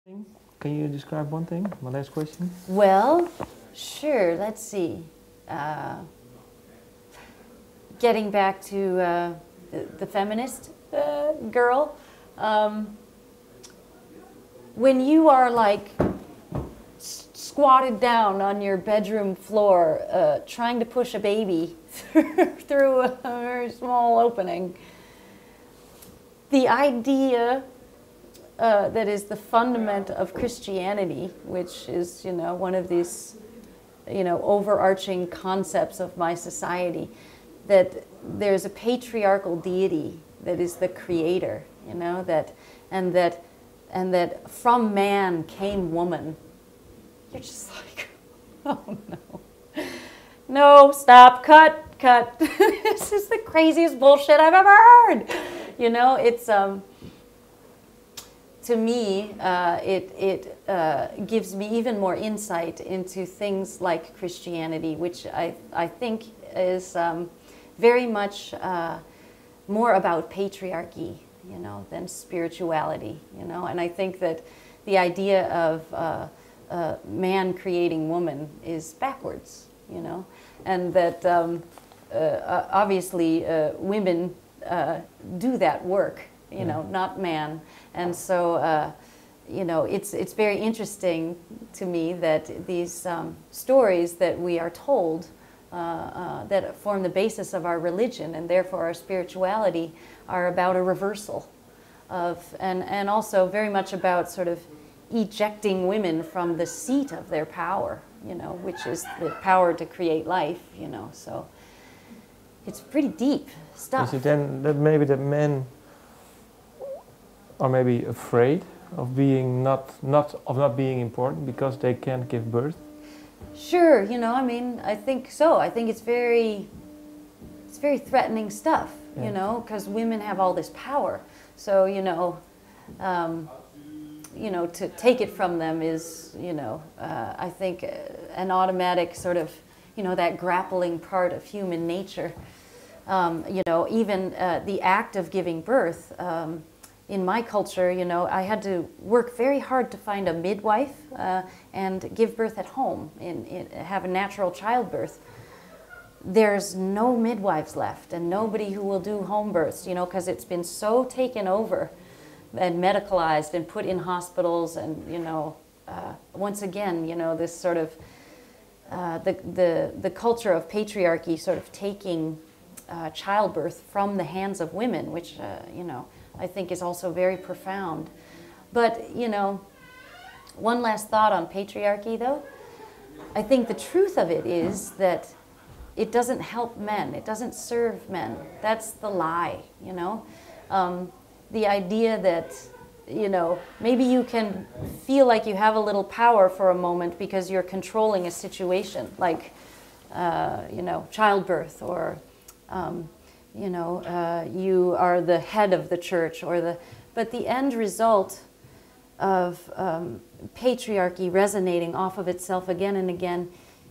Can you describe one thing? My last question. Well, sure. Let's see. Getting back to the feminist girl, when you are like squatted down on your bedroom floor trying to push a baby through a very small opening, the idea that is the fundament of Christianity, which is, one of these, overarching concepts of my society, that there's a patriarchal deity that is the creator, and that from man came woman. You're just like, oh no. No, stop, cut. This is the craziest bullshit I've ever heard. It's to me, it gives me even more insight into things like Christianity, which I think is very much more about patriarchy, than spirituality, And I think that the idea of man creating woman is backwards, and that obviously women do that work, not man. And so, it's very interesting to me that these stories that we are told that form the basis of our religion and therefore our spirituality are about a reversal of, and also very much about sort of ejecting women from the seat of their power, which is the power to create life, so it's pretty deep stuff. Is it then that maybe that men are maybe afraid of being not being important because they can't give birth? Sure, I think so. I think it's very threatening stuff, because women have all this power. So, to take it from them is, I think an automatic sort of, that grappling part of human nature. Even the act of giving birth, in my culture, I had to work very hard to find a midwife and give birth at home, have a natural childbirth. There's no midwives left and nobody who will do home births, because it's been so taken over and medicalized and put in hospitals and, once again, this sort of, the culture of patriarchy sort of taking childbirth from the hands of women, which, I think is also very profound. But, one last thought on patriarchy, though. I think the truth of it is that it doesn't help men. It doesn't serve men. That's the lie, The idea that, maybe you can feel like you have a little power for a moment because you're controlling a situation, like, childbirth, or you are the head of the church, but the end result of patriarchy resonating off of itself again and again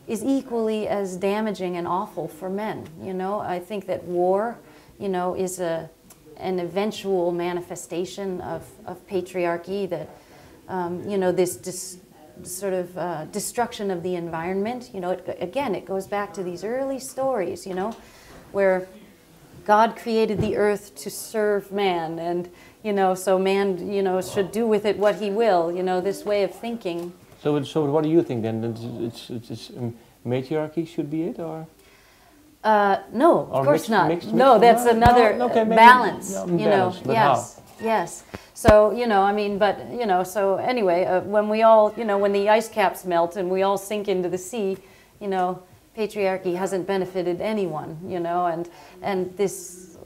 is equally as damaging and awful for men. I think that war, is an eventual manifestation of patriarchy, that, this sort of destruction of the environment. Again, it goes back to these early stories, where God created the earth to serve man, and so man should do with it what he will. This way of thinking. So what do you think then? It's matriarchy should be it, or? No, of course not. Mixed, no, that's another balance. Balance, yes, yes. So but so anyway, when we all, when the ice caps melt and we all sink into the sea, patriarchy hasn't benefited anyone, and this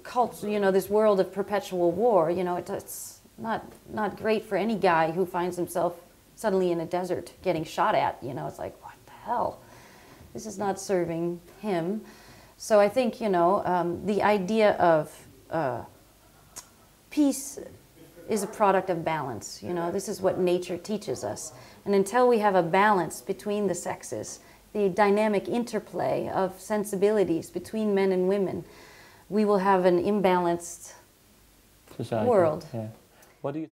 cult, this world of perpetual war, it's not great for any guy who finds himself suddenly in a desert getting shot at, it's like, what the hell? This is not serving him. So I think, the idea of peace is a product of balance, this is what nature teaches us. And until we have a balance between the sexes, the dynamic interplay of sensibilities between men and women, we will have an imbalanced society. World. Yeah. What do you